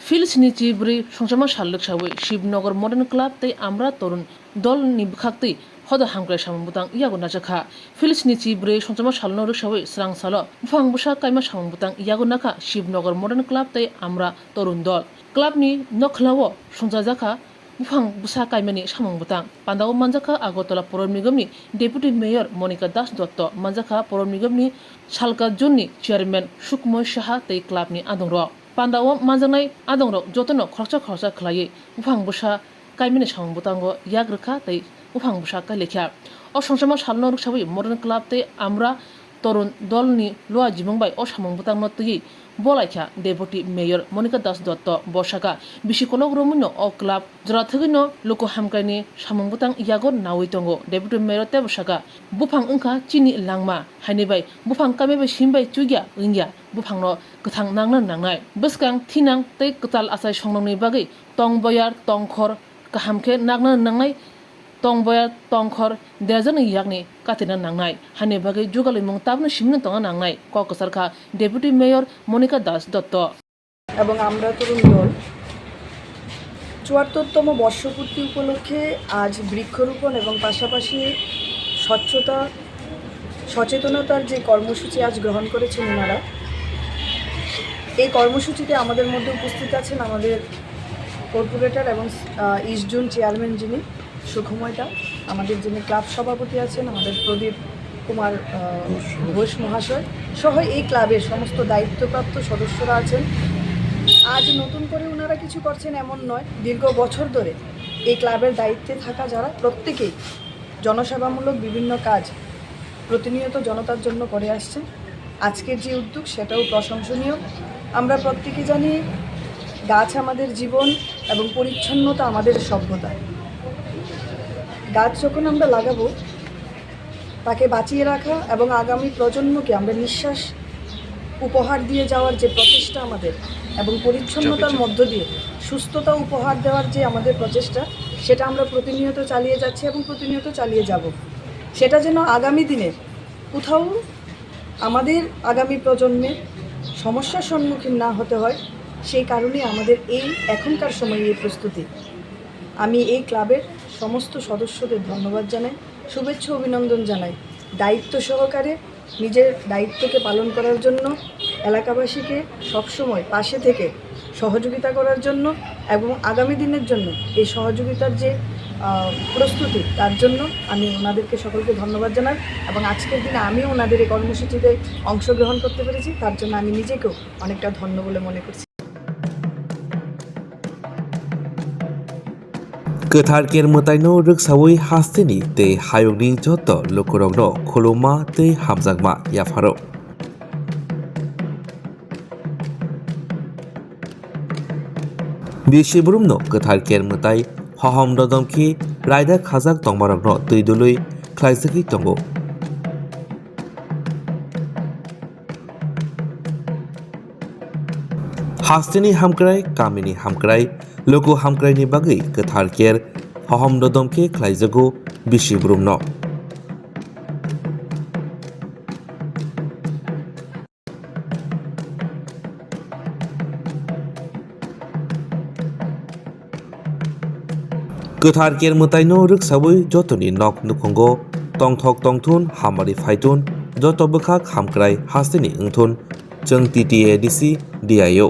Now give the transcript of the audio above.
फिल्सनि चिब्रि संचमा सालक सावै Shivnagar modern club तै आमरा तरुण दल नि बखाक्तै हदा हामग्राय सामबुतां यागो नाजाखा फिल्सनि चिब्रि संचमा सालनो रसावै स्रांसालो बफां बुसा कायमा सामबुतां यागो नाखा शिवनगर मॉडर्न क्लब तै आमरा तरुण दल क्लाबनि नखलावो संजाजाखा बफां बुसा कायमानि सामबुतां पान्दाव मानजाखा आगरतला पौर निगमनि डेपुटी मेयर मनिका दास दत्त मानजाखा पौर निगमनि सालका जोननि चेयारमैन सुकमय साहा तै क्लाबनि आदंर पान्दाव मानजानाय आदंर जतनो खरसा खलायै बफां बुसा कायमानि सामबुतांगो याग्रखा तै बफां बुसा काइलाइखा अ संचमा सालनो रसावै मॉडर्न क्लब तै आमरा तरुण दलनि लोआ जिमंबाय अ सामबुतांनो तयै बलाइखा डेपुटी मेयर मनिका दास दत्त बसाका बिसिकलग रमुनो अ क्लाब जराथगैनो लोको हामकायनि सामबुतां यागो नावै तंगो डेपुटी मेयर तेबसाका बफां अंखा चिनि लांमा हाइनिबाय बफां कामेबाय सिमबाय चुगिया इंगिया बफांनो गथां नांनाय बसकां थिनां तै कताल आसाय संनांनि बागै तंग बयार तंखर गाहामखे नांनाय तंबया तंखर देरजन यागनि कातिना नांनाय हानि बागै जुगालै मुं ताबनो सिमनो तंगा नांनाय ककसारखा डेपुटी मेयर मनिका दास दत्त এবং আমরা তরুণ দল ৭৪তম বর্ষপূর্তি উপলক্ষে আজ বৃক্ষরোপণ এবং পাশাপাশি স্বচ্ছতা সচেতনতার যে কর্মসূচি আজ গ্রহণ করেছেন ওনারা এই কর্মসূচিতে আমাদের মধ্যে উপস্থিত আছেন আমাদের কর্পোরেটর এবং ইস্ট জোন চেয়ারম্যান যিনি সুখময়দা, আমাদের যিনি ক্লাব সভাপতি আছেন আমাদের প্রদীপ কুমার ঘোষ মহাশয় সহ এই ক্লাবের সমস্ত দায়িত্বপ্রাপ্ত সদস্যরা আছেন। আজ নতুন করে ওনারা কিছু করছেন এমন নয়, দীর্ঘ বছর ধরে এই ক্লাবের দায়িত্বে থাকা যারা প্রত্যেকেই জনসেবামূলক বিভিন্ন কাজ প্রতিনিয়ত জনতার জন্য করে আসছেন। আজকের যে উদ্যোগ সেটাও প্রশংসনীয়। আমরা প্রত্যেকে জানি গাছ আমাদের জীবন এবং পরিচ্ছন্নতা আমাদের সভ্যতা। গাছ যখন আমরা লাগাবো তাকে বাঁচিয়ে রাখা এবং আগামী প্রজন্মকে আমরা নিঃশ্বাস উপহার দিয়ে যাওয়ার যে প্রচেষ্টা আমাদের এবং পরিচ্ছন্নতার মধ্য দিয়ে সুস্থতা উপহার দেওয়ার যে আমাদের প্রচেষ্টা সেটা আমরা প্রতিনিয়ত চালিয়ে যাচ্ছি এবং প্রতিনিয়ত চালিয়ে যাব। সেটা যেন আগামী দিনে কোথাও আমাদের আগামী প্রজন্মের সমস্যার সম্মুখীন না হতে হয়, সেই কারণে আমাদের এই এখনকার সময়ে এই প্রস্তুতি। আমি এই ক্লাবের সমস্ত সদস্যদের ধন্যবাদ জানাই, শুভেচ্ছা অভিনন্দন জানাই। দায়িত্ব সহকারে নিজের দায়িত্বকে পালন করার জন্য এলাকাবাসীকে সবসময় পাশে থেকে সহযোগিতা করার জন্য এবং আগামী দিনের জন্য এই সহযোগিতার যে প্রস্তুতি তার জন্য আমি ওনাদেরকে সকলকে ধন্যবাদ জানাই এবং আজকের দিনে আমিও ওনাদের এই কর্মসূচিতে অংশগ্রহণ করতে পেরেছি, তার জন্য আমি নিজেকেও অনেকটা ধন্য বলে মনে করছি। गोथार केर मोताइनो रगसावै हास्तेनि तै हायगनि जत लोकरंनो खुलुमा तै हामजागमा याफारो बिसिबुरुमनो गोथार केर मोताइ हहम ददमखि रायदा खाजाक तंगमारंनो दैदुलै ख्लाइजखि तंगो हास्तेनि हामक्राय कामिनि हामक्राय लोगो हामक्रायनि बागै गोथार केर हहम ददमखे ख्लाइजगो बिसिबुरुमनो गोथार केर मोताइनो रगसावै जतनि नक नुखंगो तंथक तंथुन हामारि फाइथुन जत बखाक हामक्राय हास्तेनि ओंथुन जों टिटिएडिसि डिआइअ